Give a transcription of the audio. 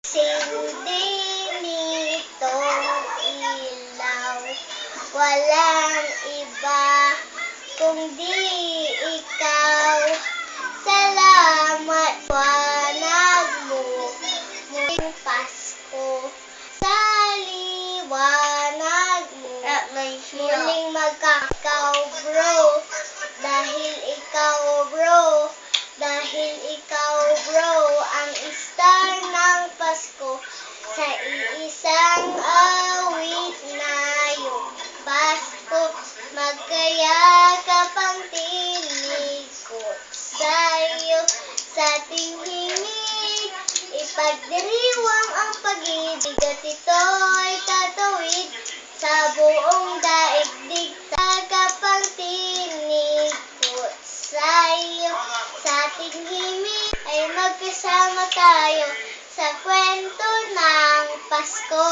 Sindi nitong ilaw, walang iba kundi ikaw. Salamat wanag mo, muling Pasko. Sa liwanag mo, muling magkakaw bro. Dahil ikaw bro, ang star ng Pasko. Sa iisang awit na yung Pasko, magkayakap ang tinig ko sa'yo. Sa ating himig, ipagdiriwang ang pag-ibig at ito'y tatawid sa buong daigdig. Tagap ang tinig ko sa'yo. Sa ating himig ay magkasama tayo sa kwento ng Pasko.